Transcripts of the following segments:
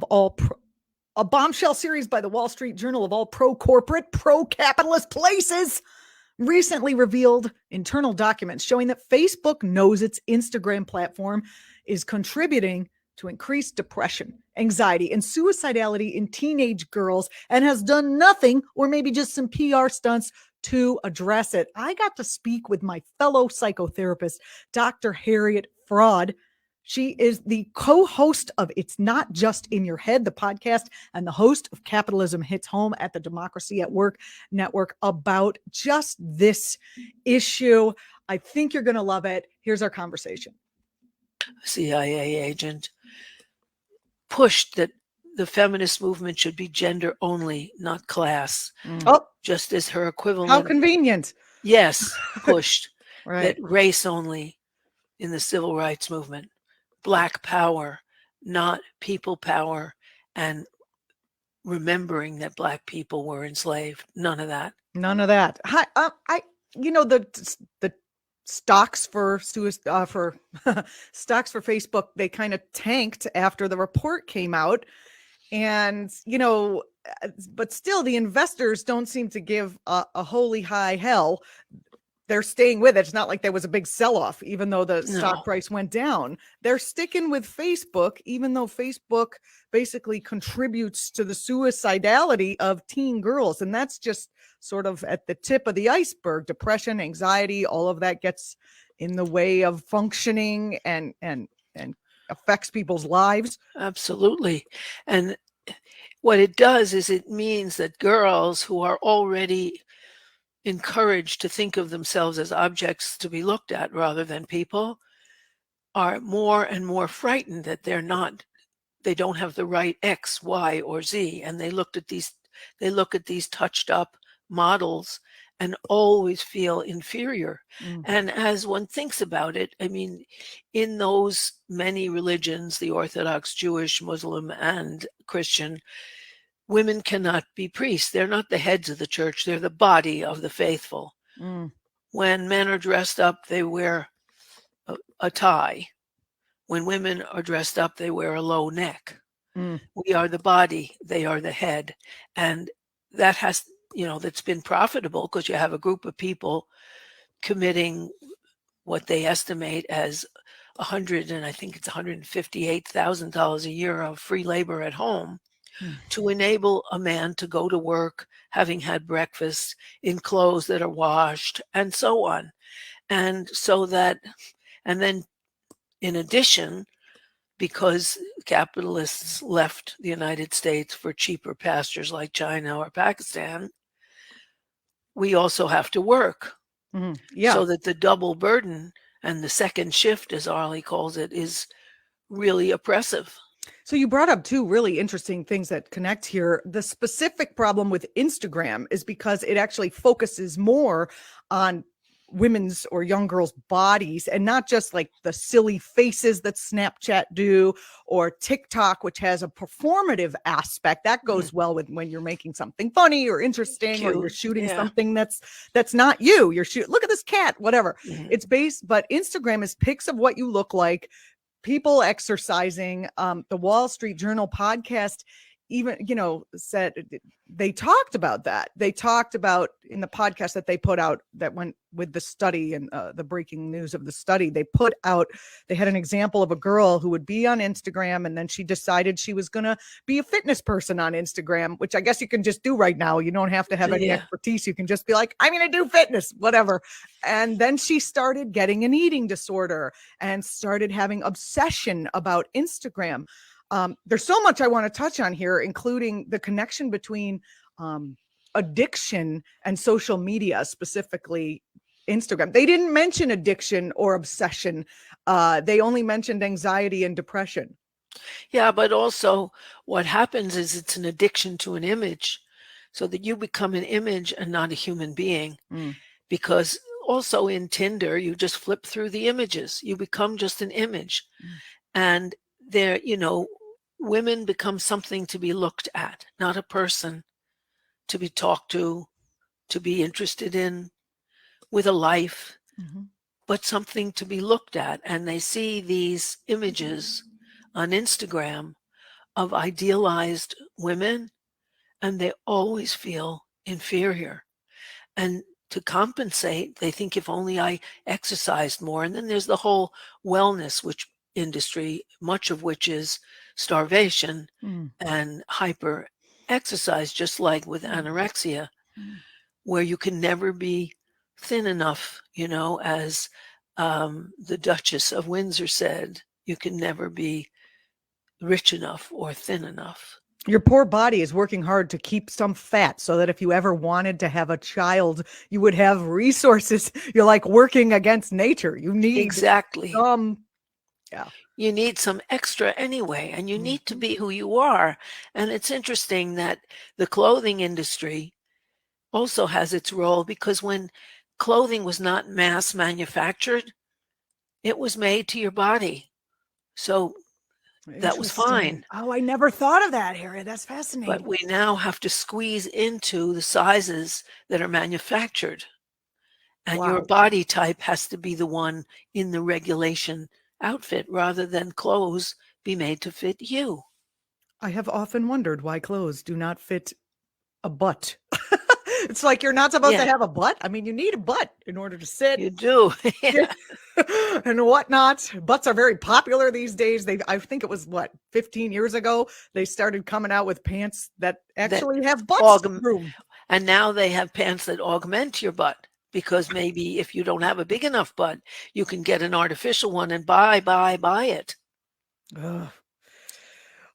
a bombshell series by the Wall Street Journal of all pro-corporate, pro-capitalist places recently revealed internal documents showing that Facebook knows its Instagram platform is contributing to increased depression, anxiety, and suicidality in teenage girls and has done nothing, or maybe just some PR stunts, to address it. I got to speak with my fellow psychotherapist, Dr. Harriet Fraad. She is the co-host of It's Not Just in Your Head, the podcast, and the host of Capitalism Hits Home at the Democracy at Work Network about just this issue. I think you're going to love it. Here's our conversation. CIA agent pushed that the feminist movement should be gender only, not class. Oh, just as her equivalent. How convenient. Yes, pushed right. that race only in the civil rights movement. Black power, not people power, and remembering that Black people were enslaved. None of that. None of that. The stocks for stocks for Facebook, they kind of tanked after the report came out, and but still the investors don't seem to give a holy high hell. They're staying with it. It's not like there was a big sell-off, even though the stock price went down. They're sticking with Facebook, even though Facebook basically contributes to the suicidality of teen girls. And that's just sort of at the tip of the iceberg. Depression, anxiety, all of that gets in the way of functioning and affects people's lives. Absolutely. And what it does is it means that girls who are already encouraged to think of themselves as objects to be looked at rather than people are more and more frightened that they don't have the right X, Y, or Z. And they look at these touched up models and always feel inferior. And as one thinks about it, I mean, in those many religions, the Orthodox, Jewish, Muslim, and Christian, women cannot be priests. They're not the heads of the church. They're the body of the faithful. When men are dressed up, they wear a tie. When women are dressed up, they wear a low neck. We are the body. They are the head. And that has, that's been profitable because you have a group of people committing what they estimate as $158,000 a year of free labor at home to enable a man to go to work having had breakfast in clothes that are washed and so on. And then in addition, because capitalists left the United States for cheaper pastures like China or Pakistan, we also have to work. So that the double burden and the second shift, as Arlie calls it, is really oppressive. So you brought up two really interesting things that connect here. The specific problem with Instagram is because it actually focuses more on women's or young girls' bodies and not just like the silly faces that Snapchat do or TikTok, which has a performative aspect that goes well with when you're making something funny or interesting. Cute. Or you're shooting something that's not you. Look at this cat, whatever. It's based, but Instagram is pics of what you look like. People exercising. The Wall Street Journal podcast even, said they talked about that. They talked about in the podcast that they put out that went with the study and the breaking news of the study. They had an example of a girl who would be on Instagram and then she decided she was going to be a fitness person on Instagram, which I guess you can just do right now. You don't have to have any expertise. You can just be like, I'm going to do fitness, whatever. And then she started getting an eating disorder and started having obsession about Instagram. There's so much I want to touch on here, including the connection between addiction and social media, specifically Instagram. They didn't mention addiction or obsession. They only mentioned anxiety and depression. Yeah, but also what happens is it's an addiction to an image, so that you become an image and not a human being. Because also in Tinder, you just flip through the images. You become just an image. And there, women become something to be looked at, not a person to be talked to be interested in, with a life, but something to be looked at. And they see these images on Instagram of idealized women, and they always feel inferior. And to compensate, they think if only I exercised more. And then there's the whole wellness which industry, much of which is starvation Mm, and hyper exercise, just like with mm, anorexia, mm. where you can never be thin enough, as the Duchess of Windsor said, you can never be rich enough or thin enough. Your poor body is working hard to keep some fat so that if you ever wanted to have a child, you would have resources. You're like working against nature. You need Exactly. some, yeah. You need some extra anyway, and you need to Mhm. be who you are. And it's interesting that the clothing industry also has its role, because when clothing was not mass manufactured, it was made to your body. So that was Interesting. fine. Oh, I never thought of that, Harriet. That's But fascinating. we now have to squeeze into the sizes that are manufactured. And your Wow. body type has to be the one in the regulation outfit rather than clothes be made to fit you. I have often wondered why clothes do not fit a butt. It's like you're not supposed to Yeah, have a butt. I mean, you need a butt in order to sit. you do. Yeah. Yeah. And whatnot. Butts are very popular these days. I think it was what, 15 years ago, they started coming out with pants that That actually have butts augment, room. and now they have pants that augment your butt, because maybe if you don't have a big enough butt, you can get an artificial one and buy it. Ugh.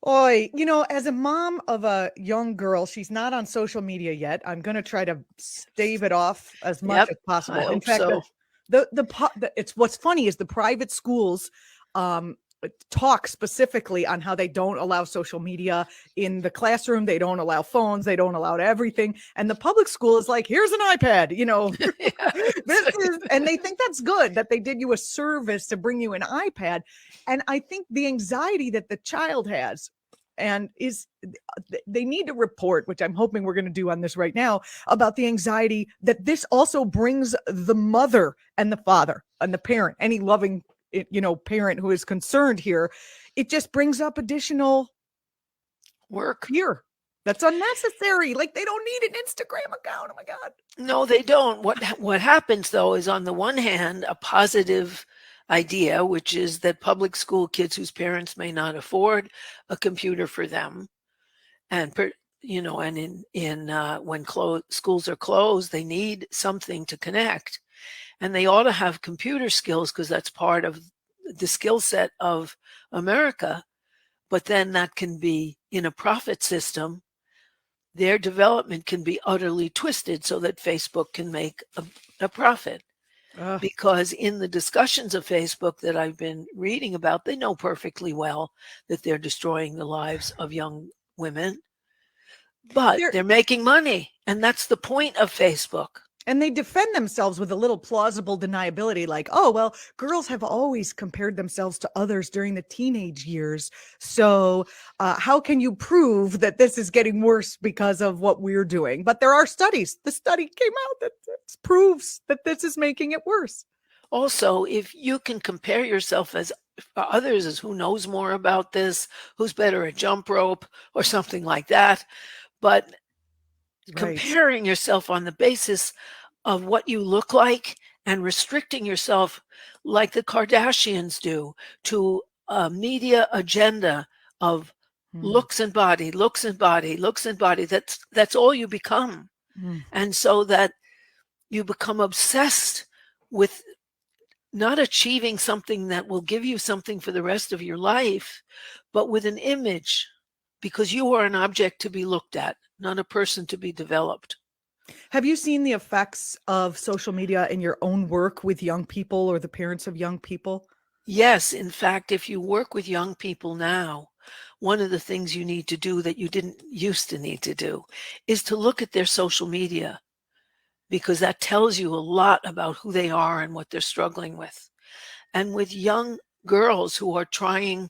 Oi, as a mom of a young girl, she's not on social media yet. I'm going to try to stave it off as much Yep, as I possible. In hope fact, so. it's what's funny is the private schools um talk specifically on how they don't allow social media in the classroom. They don't allow phones. They don't allow everything. And the public school is like, here's an iPad, Yeah, this is, and they think that's good that they did you a service to bring you an iPad. And I think the anxiety that the child has and they need to report, which I'm hoping we're going to do on this right now, about the anxiety that this also brings the mother and the father and the parent, any loving, parent who is concerned here. It just brings up additional work. fear that's unnecessary. Like they don't need an Instagram account. Oh my God. No, they don't. What happens though is, on the one hand, a positive idea, which is that public school kids whose parents may not afford a computer for them, and and in when schools are closed, they need something to connect, and they ought to have computer skills because that's part of the skill set of America. But then that can be in a profit system. Their development can be utterly twisted so that Facebook can make a profit. Uh, Because in the discussions of Facebook that I've been reading about, they know perfectly well that they're destroying the lives of young women, but they're they're making money. And that's the point of Facebook. And they defend themselves with a little plausible deniability, like, oh, well, girls have always compared themselves to others during the teenage years. So, how can you prove that this is getting worse because of what we're doing? But there are studies. The study came out that proves that this is making it worse. Also, if you can compare yourself as others, as who knows more about this, who's better at jump rope or something like that, but Right. comparing yourself on the basis of what you look like and restricting yourself like the Kardashians do to a media agenda of Mm, looks and body, looks and body, looks and body. That's all you become. mm. And so that you become obsessed with not achieving something that will give you something for the rest of your life, but with an image, because you are an object to be looked at, not a person to be developed. Have you seen the effects of social media in your own work with young people or the parents of young people? Yes, in fact, if you work with young people now, one of the things you need to do that you didn't used to need to do is to look at their social media, because that tells you a lot about who they are and what they're struggling with. And with young girls who are trying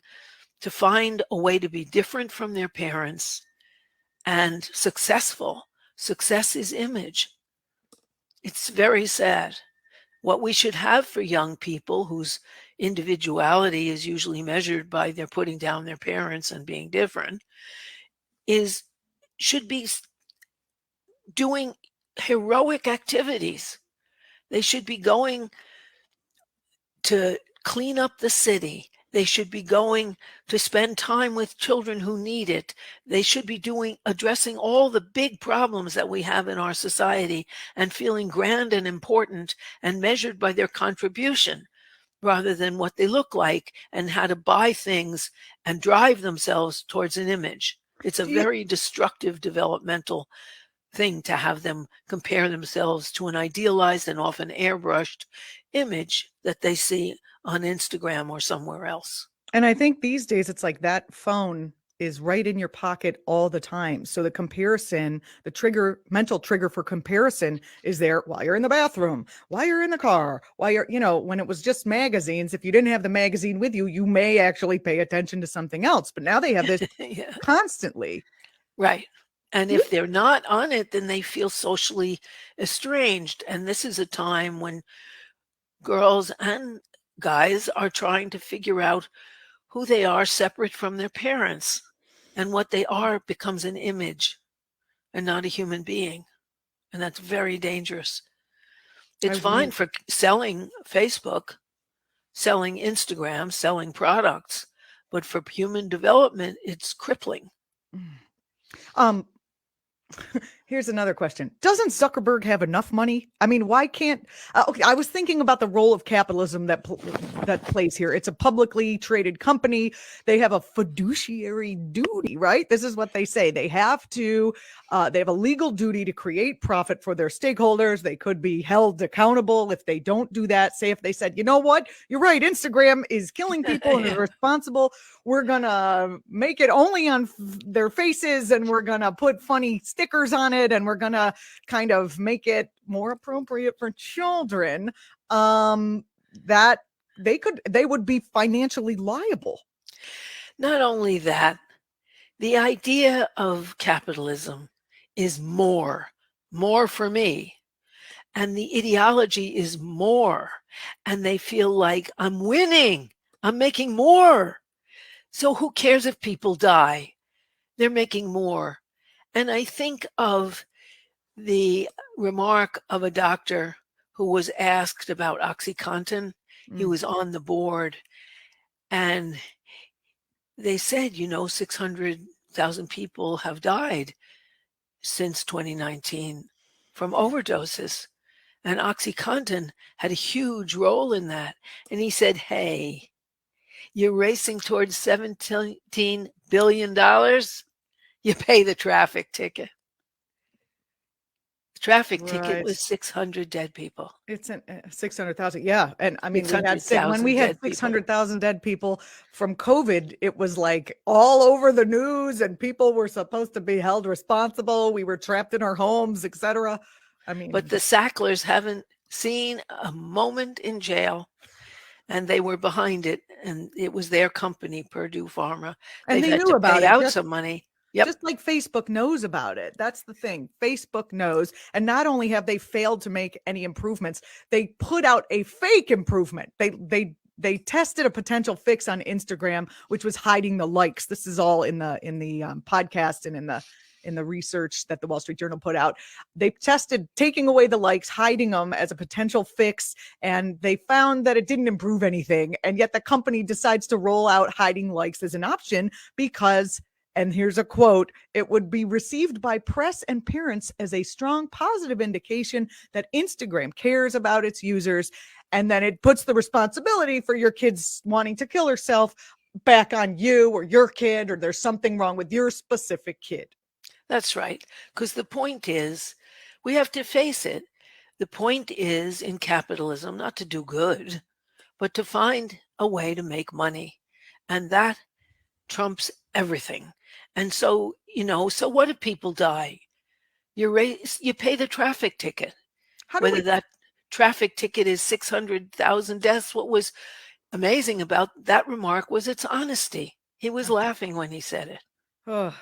to find a way to be different from their parents and successful, success is image. It's very sad. What we should have for young people whose individuality is usually measured by their putting down their parents and being different, is should be doing heroic activities. They should be going to clean up the city. They should be going to spend time with children who need it. They should be addressing all the big problems that we have in our society and feeling grand and important and measured by their contribution rather than what they look like and how to buy things and drive themselves towards an image. It's a Do you very destructive developmental thing to have them compare themselves to an idealized and often airbrushed image that they see on Instagram or somewhere else. And I think these days it's like that phone is right in your pocket all the time. So the comparison, the mental trigger for comparison is there while you're in the bathroom, while you're in the car, while you're, when it was just magazines, if you didn't have the magazine with you, you may actually pay attention to something else. But now they have this Yeah. constantly. Right. And if they're not on it, then they feel socially estranged. And this is a time when girls and guys are trying to figure out who they are separate from their parents. And what they are becomes an image and not a human being. And that's very dangerous. It's fine for selling Facebook, selling Instagram, selling products, but for human development, it's crippling. Here's another question. Doesn't Zuckerberg have enough money? I mean, why can't okay, I was thinking about the role of capitalism that plays here. It's a publicly traded company. They have a fiduciary duty, right? This is what they say. They have a legal duty to create profit for their stakeholders. They could be held accountable if they don't do that. Say if they said, "You know what? You're right. Instagram is killing people and is responsible. We're going to make it only on their faces and we're going to put funny stickers on it and we're going to kind of make it more appropriate for children," that they would be financially liable. Not only that, the idea of capitalism is more for me. And the ideology is more. And they feel like I'm winning. I'm making more. So who cares if people die? They're making more. And I think of the remark of a doctor who was asked about OxyContin. He was on the board and they said, 600,000 people have died since 2019 from overdoses. And OxyContin had a huge role in that. And he said, hey, you're racing towards $17 billion. You pay the traffic ticket. The traffic ticket was 600 dead people. It's 600,000. Yeah. And I mean, when we had 600,000 dead people from COVID, it was like all over the news and people were supposed to be held responsible. We were trapped in our homes, etc. I mean, but the Sacklers haven't seen a moment in jail and they were behind it. And it was their company, Purdue Pharma. And they knew about it. Out some money. Yep. Just like Facebook knows about it. That's the thing. Facebook knows. And not only have they failed to make any improvements, they put out a fake improvement. They tested a potential fix on Instagram, which was hiding the likes. This is all in the podcast and in the research that the Wall Street Journal put out. They tested taking away the likes, hiding them as a potential fix, and they found that it didn't improve anything. And yet the company decides to roll out hiding likes as an option because, and here's a quote, it would be received by press and parents as a strong positive indication that Instagram cares about its users. And then it puts the responsibility for your kids wanting to kill herself back on you or your kid, or there's something wrong with your specific kid. That's right. Because the point is, we have to face it. The point is in capitalism, not to do good, but to find a way to make money. And that trumps everything. And so, so what if people die? You pay the traffic ticket. Whether that traffic ticket is 600,000 deaths, what was amazing about that remark was its honesty. He was laughing when he said it. Oh,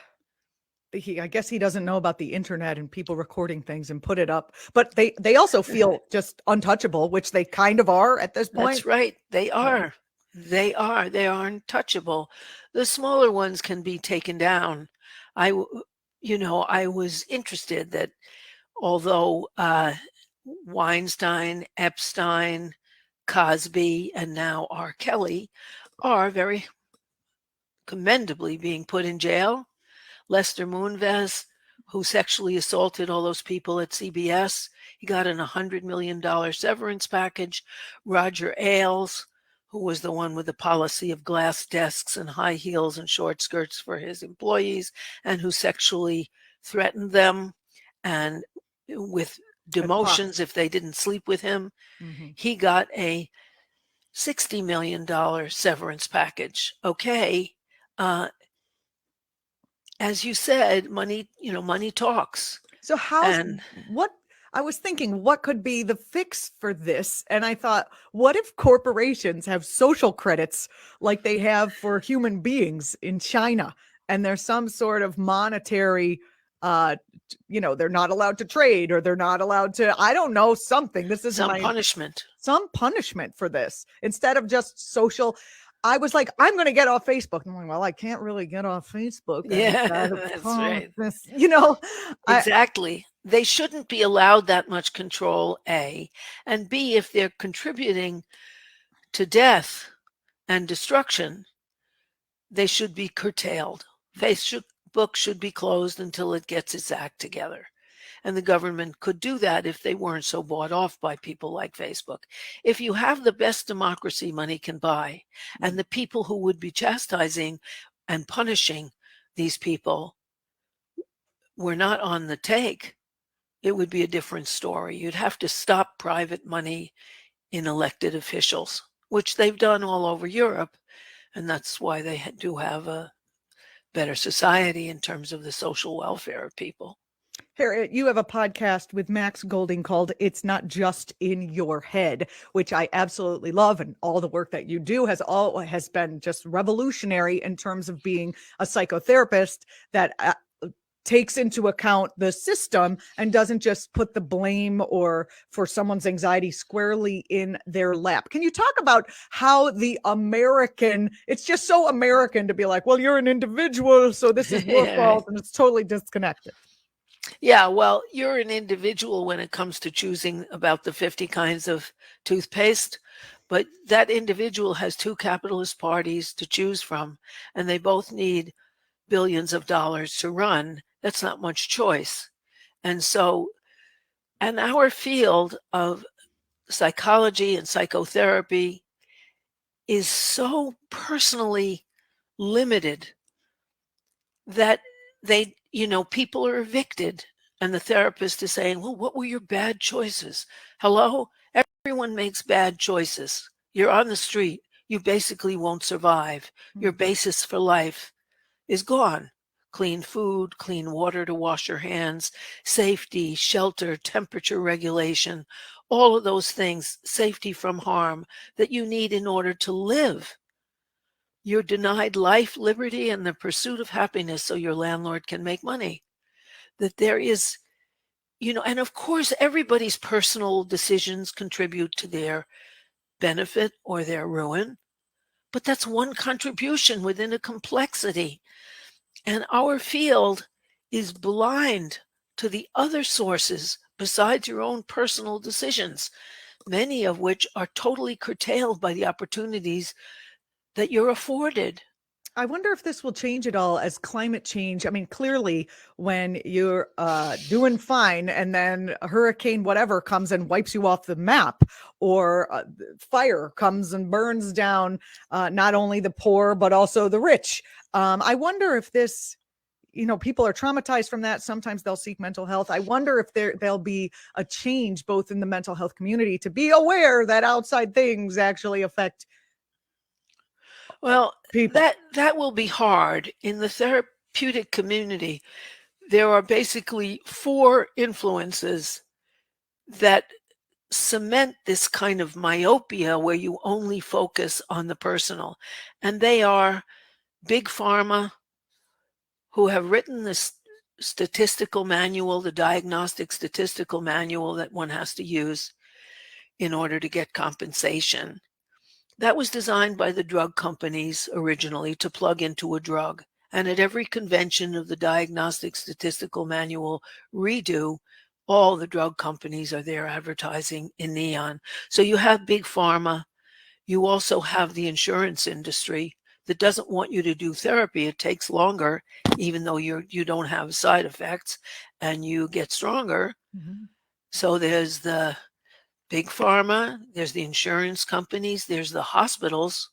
I guess he doesn't know about the internet and people recording things and put it up. But they also feel just untouchable, which they kind of are at this point. That's right. They are. They are untouchable. The smaller ones can be taken down. I was interested that although Weinstein, Epstein, Cosby, and now R. Kelly are very commendably being put in jail. Lester Moonves, who sexually assaulted all those people at CBS, he got an $100 million severance package. Roger Ailes, who was the one with the policy of glass desks and high heels and short skirts for his employees, and who sexually threatened them and with demotions if they didn't sleep with him. Mm-hmm. He got a $60 million severance package. Okay. As you said, money talks. So what I was thinking, what could be the fix for this? And I thought, what if corporations have social credits like they have for human beings in China? And there's some sort of monetary, they're not allowed to trade, or they're not allowed to, I don't know, something. This is some punishment. Some punishment for this instead of just social. I was like, I'm going to get off Facebook. And I'm like, well, I can't really get off Facebook. Yeah, that's right. Exactly. They shouldn't be allowed that much control, A. And B, if they're contributing to death and destruction, they should be curtailed. Facebook should be closed until it gets its act together. And the government could do that if they weren't so bought off by people like Facebook. If you have the best democracy money can buy, and the people who would be chastising and punishing these people were not on the take, it would be a different story. You'd have to stop private money in elected officials, which they've done all over Europe. And that's why they do have a better society in terms of the social welfare of people. Harriet, you have a podcast with Max Golding called It's Not Just in Your Head, which I absolutely love. And all the work that you do has been just revolutionary in terms of being a psychotherapist that takes into account the system and doesn't just put the blame or for someone's anxiety squarely in their lap. Can you talk about how it's just so American to be like, well, you're an individual, so this is your fault, and it's totally disconnected. Yeah, well, you're an individual when it comes to choosing about the 50 kinds of toothpaste, but that individual has two capitalist parties to choose from, and they both need billions of dollars to run. That's not much choice. And our field of psychology and psychotherapy is so personally limited that people are evicted, and the therapist is saying, well, what were your bad choices? Hello? Everyone makes bad choices. You're on the street. You basically won't survive. Your basis for life is gone. Clean food, clean water to wash your hands, safety, shelter, temperature regulation, all of those things, safety from harm that you need in order to live. You're denied life, liberty, and the pursuit of happiness so your landlord can make money. That there is, and of course, everybody's personal decisions contribute to their benefit or their ruin, but that's one contribution within a complexity. And our field is blind to the other sources besides your own personal decisions, many of which are totally curtailed by the opportunities that you're afforded. I wonder if this will change at all as climate change. I mean, clearly, when you're doing fine and then a hurricane, whatever, comes and wipes you off the map, or fire comes and burns down not only the poor, but also the rich. I wonder if this, people are traumatized from that. Sometimes they'll seek mental health. I wonder if there'll be a change both in the mental health community to be aware that outside things actually affect people. That will be hard. In the therapeutic community, there are basically 4 influences that cement this kind of myopia where you only focus on the personal. And they are Big Pharma, who have written this statistical manual, the diagnostic statistical manual that one has to use in order to get compensation. That was designed by the drug companies originally to plug into a drug. And at every convention of the Diagnostic Statistical Manual redo, all the drug companies are there advertising in neon. So you have big pharma. You also have the insurance industry that doesn't want you to do therapy. It takes longer, even though you don't have side effects and you get stronger. Mm-hmm. So there's the big pharma, there's the insurance companies, there's the hospitals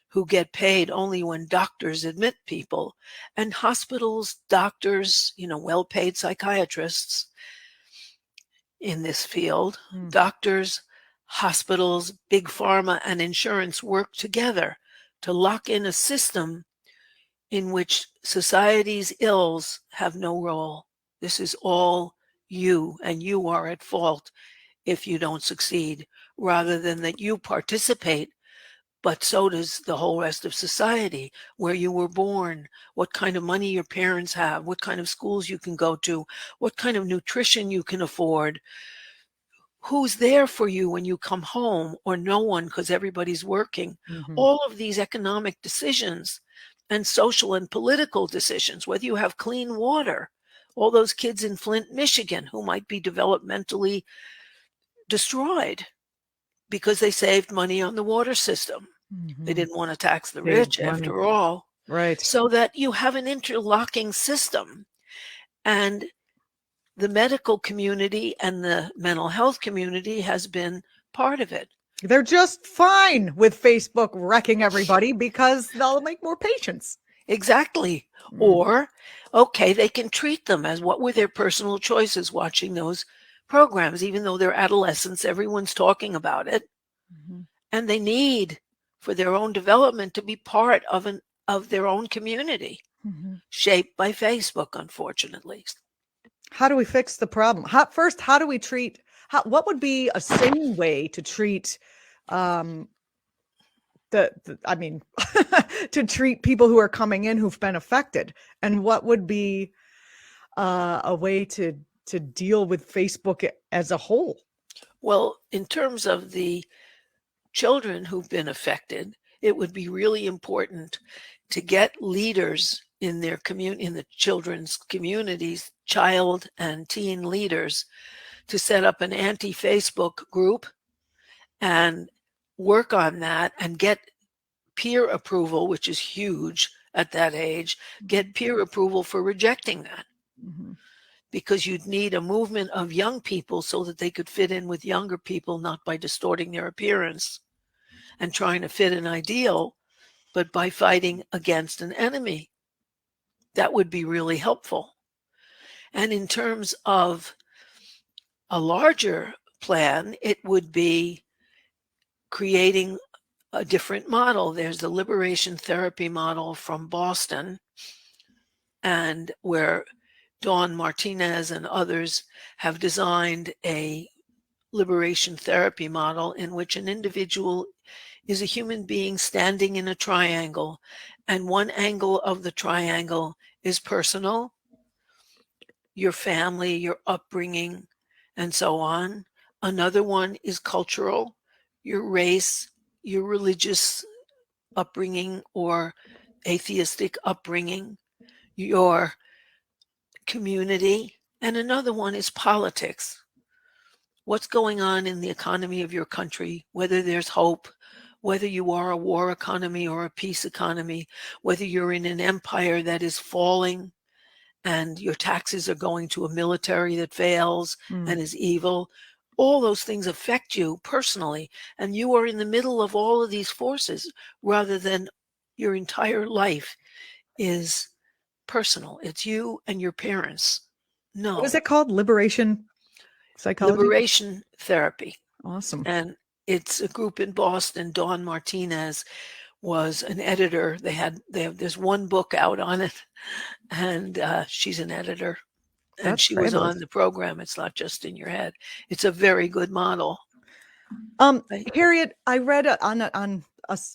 who get paid only when doctors admit people. And hospitals, doctors, well-paid psychiatrists in this field, Mm. doctors, hospitals, big pharma, and insurance work together to lock in a system in which society's ills have no role. This is all you, and you are at fault if you don't succeed, rather than that you participate, but so does the whole rest of society, where you were born, what kind of money your parents have, what kind of schools you can go to, what kind of nutrition you can afford, who's there for you when you come home, or no one because everybody's working. Mm-hmm. All of these economic decisions and social and political decisions, whether you have clean water, all those kids in Flint, Michigan, who might be developmentally destroyed because they saved money on the water system. They Mm-hmm. didn't want to tax the Save rich money. after all. Right. So that you have an interlocking system. And the medical community and the mental health community has been part of it. They're just fine with Facebook wrecking everybody because they'll make more patients. Exactly. Mm. Or, okay, they can treat them as what were their personal choices watching those programs, even though they're adolescents, everyone's talking about it. Mm-hmm. And they need for their own development to be part of their own community, Mm-hmm. shaped by Facebook, unfortunately. How do we fix the problem? How do we treat? What would be a sane way to treat? I mean, to treat people who are coming in who've been affected, and what would be a way to deal with Facebook as a whole? Well, in terms of the children who've been affected, it would be really important to get leaders in their community, in the children's communities, child and teen leaders, to set up an anti-Facebook group and work on that and get peer approval, which is huge at that age, get peer approval for rejecting that. Mm-hmm. Because you'd need a movement of young people so that they could fit in with younger people, not by distorting their appearance and trying to fit an ideal, but by fighting against an enemy. That would be really helpful. And in terms of a larger plan, it would be creating a different model. There's the liberation therapy model from Boston, and where Dawn Martinez and others have designed a liberation therapy model in which an individual is a human being standing in a triangle, and one angle of the triangle is personal, your family, your upbringing, and so on. Another one is cultural, your race, your religious upbringing or atheistic upbringing, your community, and another one is politics. What's going on in the economy of your country, whether there's hope, whether you are a war economy or a peace economy, whether you're in an empire that is falling and your taxes are going to a military that fails and is evil. All those things affect you personally, and you are in the middle of all of these forces rather than your entire life is personal. It's you and your parents. No. What is it called? Liberation psychology? Liberation therapy. Awesome. And it's a group in Boston. Dawn Martinez was an editor. There's one book out on it, and she's an editor. And That's she was fabulous. on the program. It's not just in your head. It's a very good model. Harriet, I read on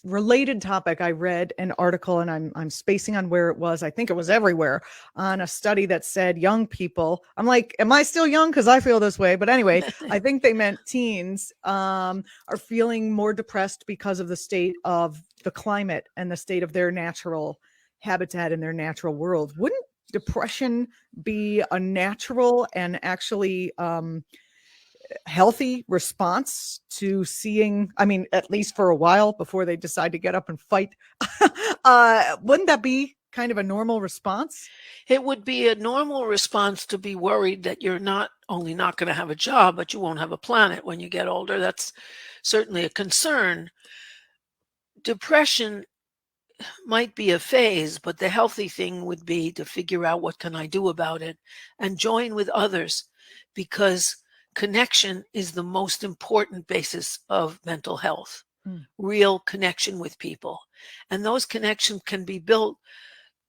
related topic, I read an article, and I'm spacing on where it was. I think it was everywhere, on a study that said young people. I'm like, am I still young? Because I feel this way. But anyway, I think they meant teens are feeling more depressed because of the state of the climate and the state of their natural habitat in their natural world. Wouldn't depression be a natural and actually healthy response to seeing, I mean, at least for a while before they decide to get up and fight? Wouldn't that be kind of a normal response? It would be a normal response to be worried that you're not only not going to have a job, but you won't have a planet when you get older. That's certainly a concern. Depression might be a phase, but the healthy thing would be to figure out what can I do about it and join with others, because connection is the most important basis of mental health. Real connection with people. And those connections can be built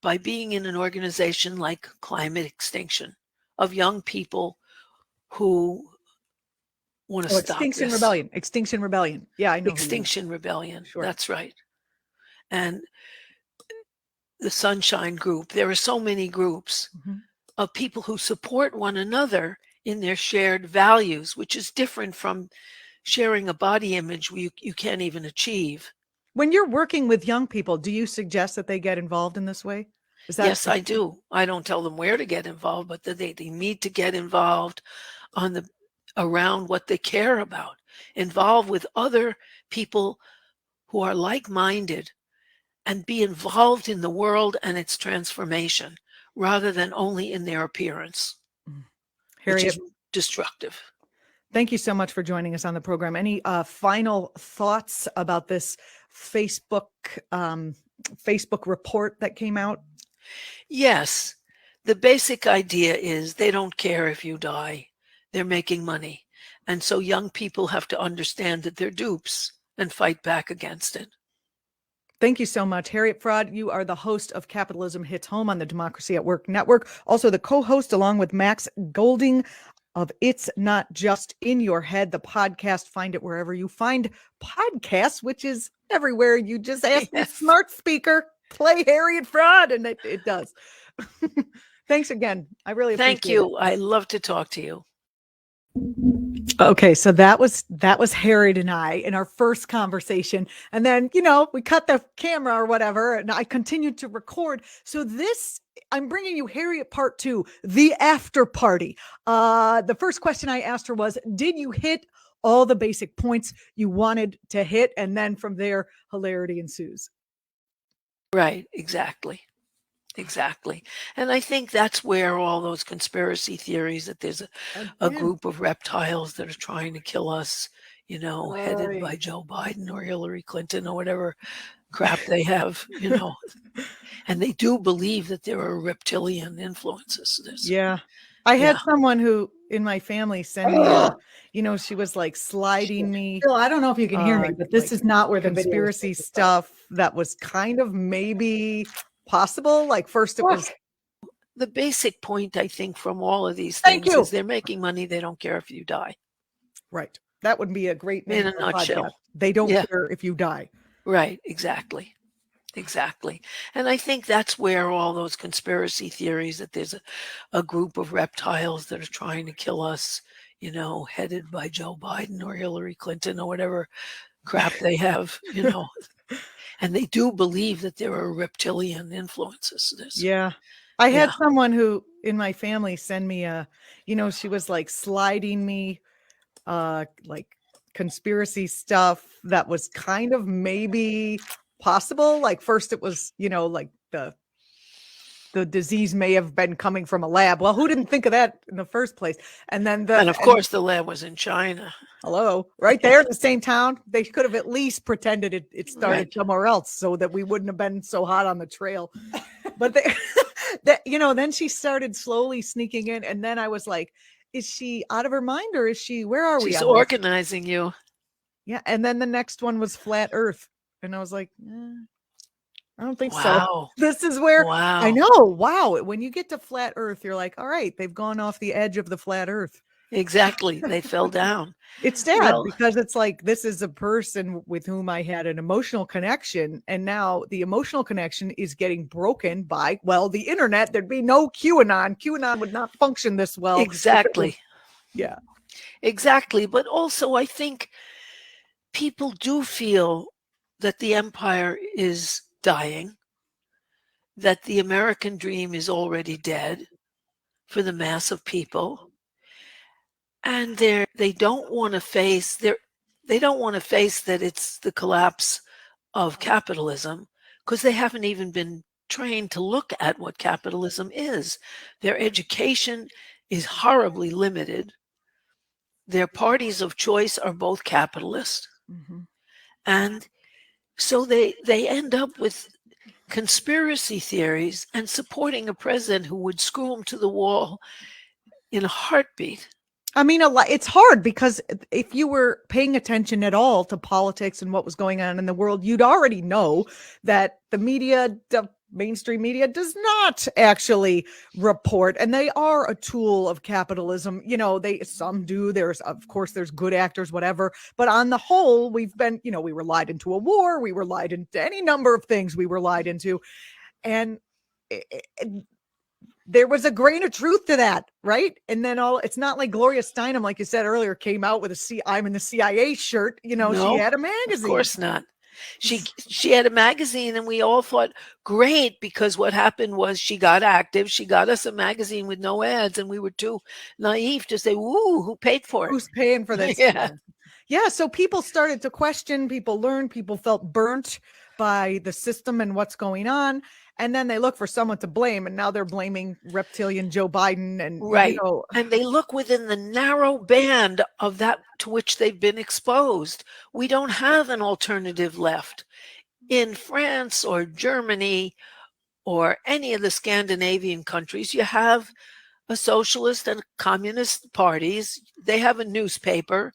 by being in an organization like Climate Extinction, of young people who want to stop Extinction this. Rebellion. Extinction Rebellion. Yeah, I know. Extinction Rebellion. Sure. That's right. And the Sunshine Group. There are so many groups of people who support one another in their shared values, which is different from sharing a body image you can't even achieve. When you're working with young people, do you suggest that they get involved in this way? Yes, I do. I don't tell them where to get involved, but that they need to get involved around what they care about. Involve with other people who are like-minded, and be involved in the world and its transformation rather than only in their appearance, Harriet, which is destructive. Thank you so much for joining us on the program. Any final thoughts about this Facebook report that came out? Yes. The basic idea is they don't care if you die. They're making money. And so young people have to understand that they're dupes and fight back against it. Thank you so much. Harriet Fraad, you are the host of Capitalism Hits Home on the Democracy at Work Network. Also the co-host, along with Max Golding, of It's Not Just in Your Head, the podcast. Find it wherever you find podcasts, which is everywhere. You just ask the smart speaker, play Harriet Fraad, and it does. Thanks again. I really appreciate it. Thank you. I love to talk to you. Okay, so that was Harriet and I in our first conversation, and then we cut the camera or whatever, and I continued to record. So this, I'm bringing you Harriet part 2, the after party. The first question I asked her was, did you hit all the basic points you wanted to hit? And then from there, hilarity ensues. Right, exactly. And I think that's where all those conspiracy theories that there's a group of reptiles that are trying to kill us, headed by Joe Biden or Hillary Clinton or whatever crap they have, and they do believe that there are reptilian influences. Yeah. I had someone who in my family send me, she was like sliding me. Bill, I don't know if you can hear me, but this is not where the conspiracy stuff that was kind of maybe possible. Like first it was the basic point, I think, from all of these things is they're making money. They don't care if you die. Right. That would be a great name in a nutshell. Podcast. They don't care if you die. Right. Exactly. And I think that's where all those conspiracy theories that there's a group of reptiles that are trying to kill us, headed by Joe Biden or Hillary Clinton or whatever crap they have, and they do believe that there are reptilian influences. I had someone who in my family send me she was like sliding me like conspiracy stuff that was kind of maybe possible. Like first it was, like the disease may have been coming from a lab. Well, who didn't think of that in the first place? And then of course the lab was in China. Hello, right there in the same town. They could have at least pretended it started somewhere else so that we wouldn't have been so hot on the trail. But then she started slowly sneaking in, and then I was like, is she out of her mind, or is she, where are we? She's organizing you. Yeah. And then the next one was flat earth. And I was like, I don't think so. This is where I know. Wow. When you get to flat earth, you're like, all right, they've gone off the edge of the flat earth. Exactly. They fell down. It's sad Well, because it's like, this is a person with whom I had an emotional connection. And now the emotional connection is getting broken by, well, the internet. There'd be no QAnon. QAnon would not function this well. exactly. Yeah. Exactly. But also, I think people do feel that the empire is dying, that the American dream is already dead for the mass of people. And they don't want to face they don't want to face that it's the collapse of capitalism, because they haven't even been trained to look at what capitalism is. Their education is horribly limited. Their parties of choice are both capitalist. Mm-hmm. And so they end up with conspiracy theories and supporting a president who would screw them to the wall in a heartbeat. I mean, it's hard because if you were paying attention at all to politics and what was going on in the world, you'd already know that the media, the mainstream media, does not actually report, and they are a tool of capitalism. Some do. Of course, there's good actors, whatever. But on the whole, we've been, we were lied into a war. We were lied into any number of things. We were lied into, and there was a grain of truth to that, right? And then it's not like Gloria Steinem, like you said earlier, came out with I'm in the CIA shirt. She No, had a magazine. of course not. She had a magazine, and we all thought, great, because what happened was she got active. She got us a magazine with no ads, and we were too naive to say, "Woo, who paid for it? Who's paying for this?" Yeah. So people started to question. People learned. People felt burnt by the system and what's going on. And then they look for someone to blame, and now they're blaming reptilian Joe Biden. And right, and they look within the narrow band of that to which they've been exposed. We don't have an alternative left. In France or Germany or any of the Scandinavian countries, you have a socialist and communist parties. They have a newspaper.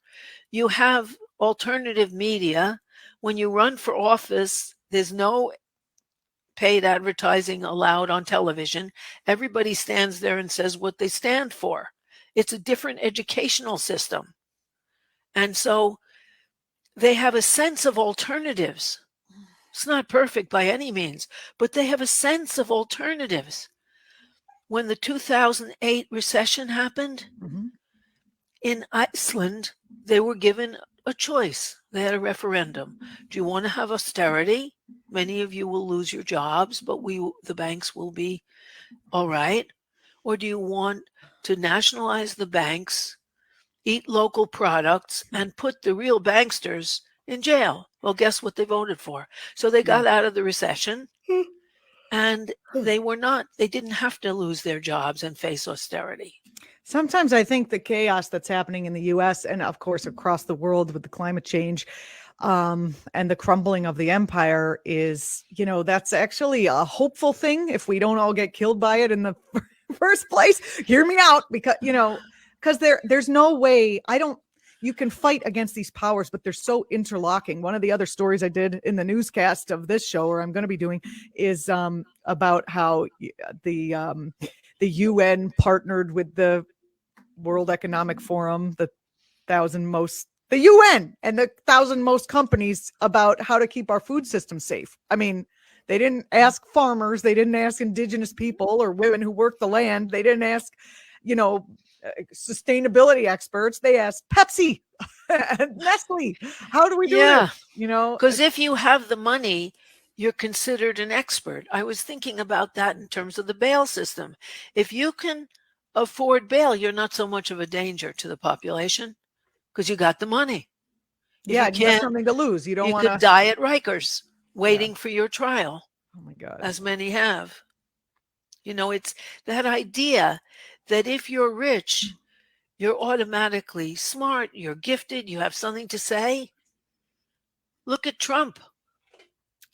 You have alternative media. When you run for office, there's no paid advertising allowed on television. Everybody stands there and says what they stand for. It's a different educational system. And so they have a sense of alternatives. It's not perfect by any means, but they have a sense of alternatives. When the 2008 recession happened, in Iceland, they were given a choice. They had a referendum. Do you want to have austerity? Many of you will lose your jobs, but the banks will be all right. Or do you want to nationalize the banks, eat local products, and put the real banksters in jail? Well, guess what they voted for? So they got out of the recession, and they didn't have to lose their jobs and face austerity. Sometimes I think the chaos that's happening in the US and of course across the world with the climate change and the crumbling of the empire is, that's actually a hopeful thing if we don't all get killed by it in the first place. Hear me out, because there's no way you can fight against these powers, but they're so interlocking. One of the other stories I did in the newscast of this show, or I'm going to be doing, is about how the UN partnered with the World Economic Forum, the UN and the 1,000 most companies about how to keep our food system safe. I mean, they didn't ask farmers. They didn't ask indigenous people or women who work the land. They didn't ask, sustainability experts. They asked Pepsi and Nestle. How do we do it? Because if you have the money, you're considered an expert. I was thinking about that in terms of the bail system. If you can afford bail, you're not so much of a danger to the population because you got the money. You have something to lose. You don't want to could die at Rikers waiting for your trial. Oh my God. As many have. It's that idea that if you're rich, you're automatically smart, you're gifted, you have something to say. Look at Trump.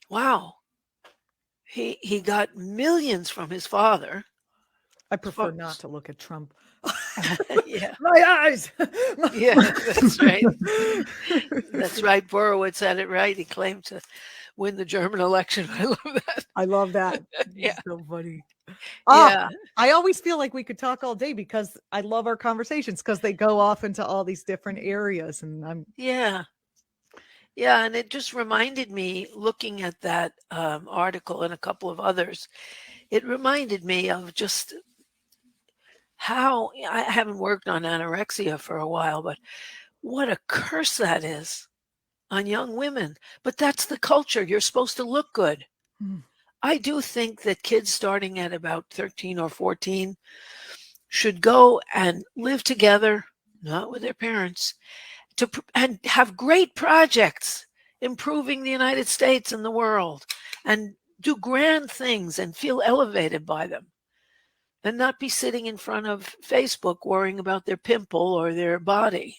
Wow. He got millions from his father. I prefer not to look at Trump. Yeah. My eyes. Yeah, that's right. That's right. Borowitz had it right. He claimed to win the German election. I love that. I love that. Yeah. So funny. Oh, Yeah. I always feel like we could talk all day because I love our conversations because they go off into all these different areas. And Yeah. Yeah. And it just reminded me, looking at that article and a couple of others, it reminded me of just how I haven't worked on anorexia for a while, but what a curse that is on young women. But that's the culture. You're supposed to look good. Mm. I do think that kids starting at about 13 or 14 should go and live together, not with their parents, and have great projects improving the United States and the world, and do grand things and feel elevated by them, and not be sitting in front of Facebook worrying about their pimple or their body.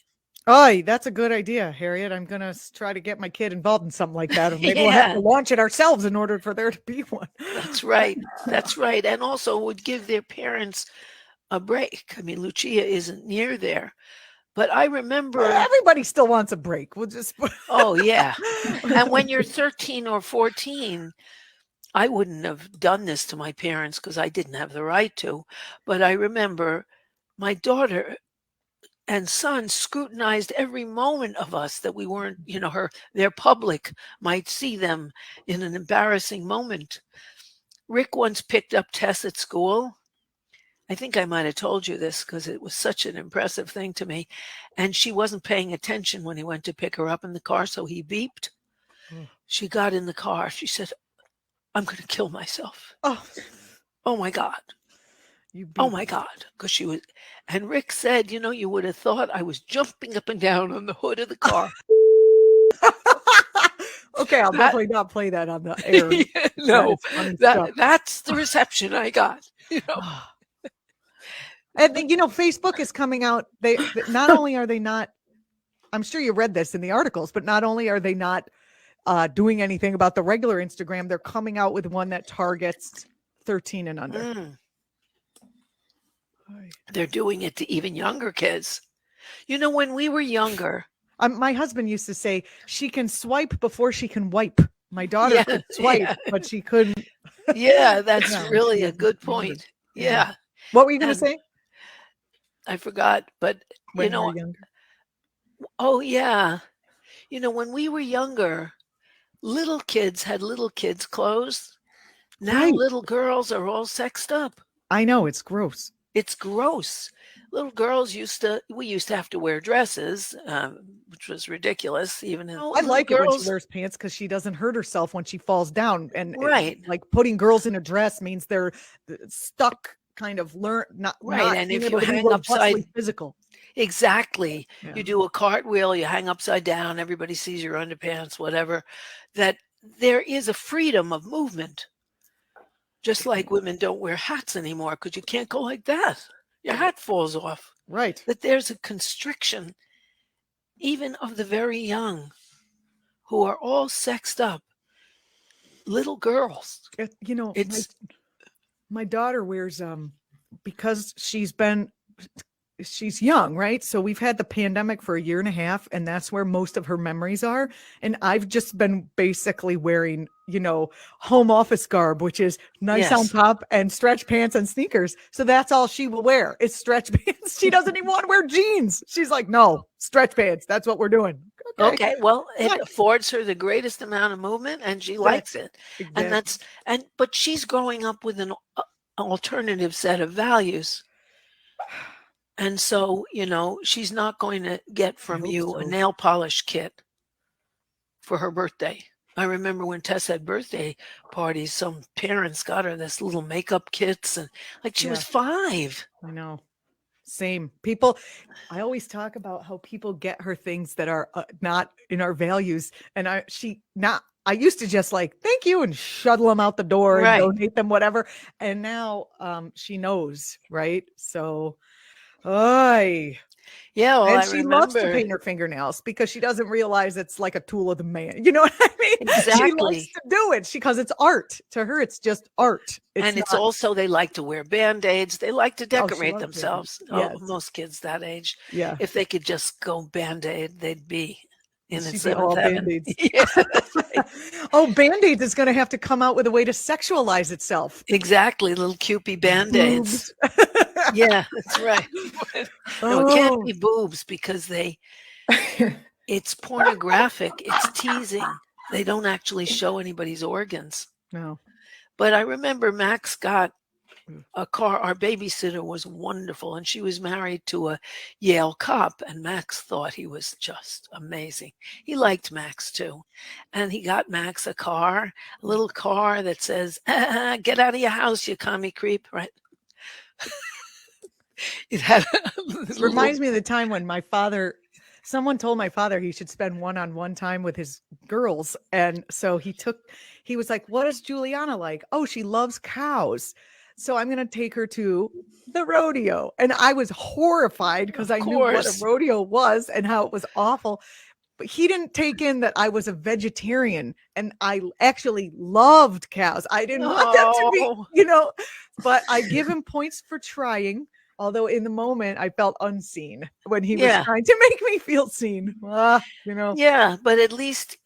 Oh, that's a good idea, Harriet. I'm going to try to get my kid involved in something like that. Or maybe we'll have Yeah. to launch it ourselves in order for there to be one. That's right. That's right. And also would give their parents a break. I mean, Lucia isn't near there, but I remember. Well, everybody still wants a break. We'll just. Oh, yeah. And when you're 13 or 14, I wouldn't have done this to my parents because I didn't have the right to. But I remember my daughter and son scrutinized every moment of us, that we weren't, their public might see them in an embarrassing moment. Rick once picked up Tess at school. I think I might have told you this because it was such an impressive thing to me. And she wasn't paying attention when he went to pick her up in the car, so he beeped. She got in the car. She said, "I'm going to kill myself." Oh my God. Oh my God. Because she was, and Rick said, you would have thought I was jumping up and down on the hood of the car. Okay, I'll definitely not play that on the air. No, that's the reception I got. And Facebook is coming out. They not only are they not, I'm sure you read this in the articles, but not only are they not doing anything about the regular Instagram, they're coming out with one that targets 13 and under. They're doing it to even younger kids. When we were younger, my husband used to say she can swipe before she can wipe. My daughter could swipe, but she couldn't. Yeah, that's really a good point. Yeah. What were you going to say? I forgot, but when you were younger. Oh yeah. When we were younger, little kids had little kids clothes. Now little girls are all sexed up. I know, it's gross. It's gross. Little girls we used to have to wear dresses, which was ridiculous. Even I like it when she wears pants because she doesn't hurt herself when she falls down. And like putting girls in a dress means they're stuck, kind of not and if you hang upside physical. Exactly. Yeah. You do a cartwheel, you hang upside down, everybody sees your underpants, whatever. That there is a freedom of movement. Just like women don't wear hats anymore because you can't go like that. Your hat falls off. Right. That there's a constriction, even of the very young, who are all sexed up. Little girls. My daughter wears, because she's young, right? So we've had the pandemic for a year and a half, and that's where most of her memories are. And I've just been basically wearing, home office garb, which is nice on top and stretch pants and sneakers. So that's all she will wear is stretch pants. She doesn't even want to wear jeans. She's like, no, stretch pants. That's what we're doing. Okay. Well, it affords her the greatest amount of movement and she likes it. Exactly. But she's growing up with an alternative set of values. And so, she's not going to get from you a nail polish kit for her birthday. I remember when Tess had birthday parties, some parents got her this little makeup kits and she was 5. I know. Same. People, I always talk about how people get her things that are not in our values. And I used to just thank you and shuttle them out the door and donate them, whatever. And now she knows, right? So yeah, well, and she loves to paint her fingernails because she doesn't realize it's like a tool of the man. You know what I mean? Exactly. She loves to do it because it's art. To her, it's just art. It's also, they like to wear Band-Aids. They like to decorate themselves. Most kids that age. Yeah. If they could just go Band-Aid, they'd be in She'd its be all seventh heaven. Band-Aids. Yeah, that's right. Oh, Band-Aids is going to have to come out with a way to sexualize itself. Exactly, little cupid Band-Aids. Yeah, that's right. No, it can't be boobs because it's pornographic. It's teasing. They don't actually show anybody's organs. No. But I remember Max got a car. Our babysitter was wonderful, and she was married to a Yale cop, and Max thought he was just amazing. He liked Max too. And he got Max a little car that says, "Get out of your house, you commie creep," right? It had It reminds me of the time when someone told my father he should spend one-on-one time with his girls. And so he was like, "What is Juliana like?" "Oh, she loves cows. So I'm going to take her to the rodeo." And I was horrified because I knew what a rodeo was and how it was awful. But he didn't take in that I was a vegetarian and I actually loved cows. I didn't want them to be, but I give him points for trying. Although in the moment I felt unseen when he was trying to make me feel seen. Yeah, but at least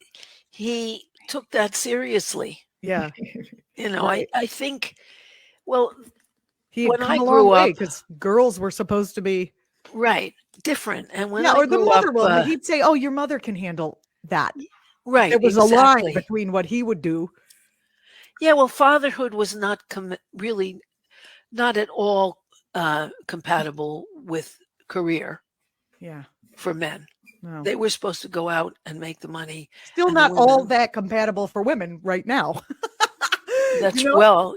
he took that seriously. Yeah. Right. I think, well, he when I grew grew up, because girls were supposed to be different. And when or the mother up, he'd say, "Oh, your mother can handle that." Right. There was a line between what he would do. Yeah, well, fatherhood was not really not at all compatible with career. Yeah. For men. No. They were supposed to go out and make the money. Still not all that compatible for women right now. That's well,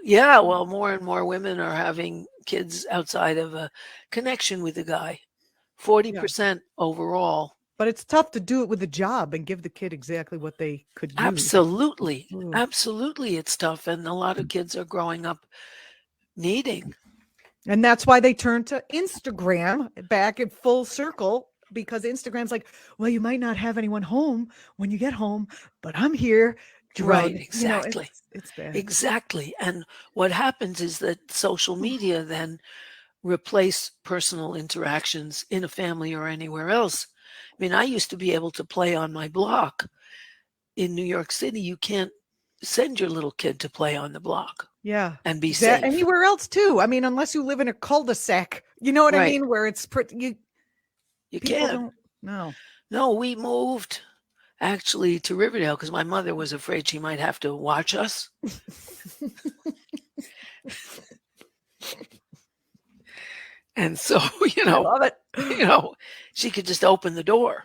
more and more women are having kids outside of a connection with the guy. 40% overall. But it's tough to do it with a job and give the kid exactly what they could use. Absolutely. Absolutely, it's tough. And a lot of kids are growing up needing. And that's why they turn to Instagram back in full circle, because Instagram's like, well, you might not have anyone home when you get home, but I'm here. Right, exactly. It's bad. Exactly. And what happens is that social media then replace personal interactions in a family or anywhere else. I mean, I used to be able to play on my block. In New York City, you can't send your little kid to play on the block. Yeah. And be safe. Anywhere else too. I mean, unless you live in a cul-de-sac, you know what I mean? Where it's pretty, you can't. No, we moved actually to Riverdale because my mother was afraid she might have to watch us. And so, I love it. She could just open the door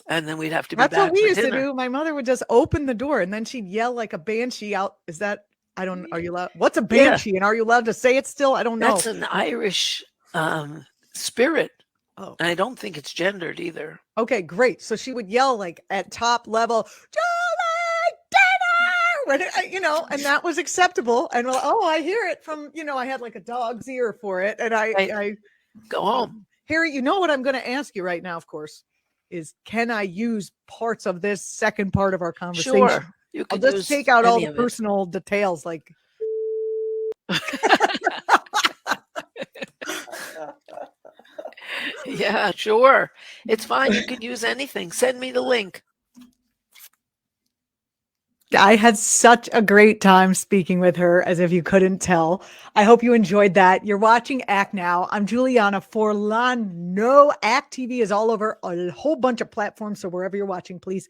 and then we'd have to be That's back what we used dinner. to do. My mother would just open the door and then she'd yell like a banshee out. Are you allowed? What's a banshee? And are you allowed to say it still? I don't know. That's an Irish spirit. Oh. And I don't think it's gendered either. Okay, great. So she would yell like at top level, Julie, dinner, and that was acceptable. And I hear it from, I had like a dog's ear for it. And I go home. Harry, you know what I'm going to ask you right now, of course, is can I use parts of this second part of our conversation? Sure. I'll just take out all the personal details like. Yeah, sure. It's fine. You can use anything. Send me the link. I had such a great time speaking with her, as if you couldn't tell. I hope you enjoyed that. You're watching Act Now. I'm Juliana Forlano. Act TV is all over a whole bunch of platforms. So wherever you're watching, please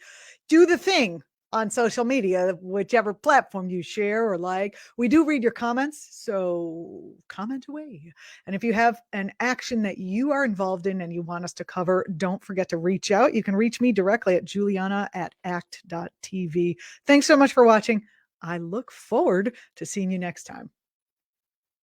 do the thing on social media, whichever platform you share or like. We do read your comments, so comment away. And if you have an action that you are involved in and you want us to cover, don't forget to reach out. You can reach me directly at juliana@act.tv. Thanks so much for watching. I look forward to seeing you next time.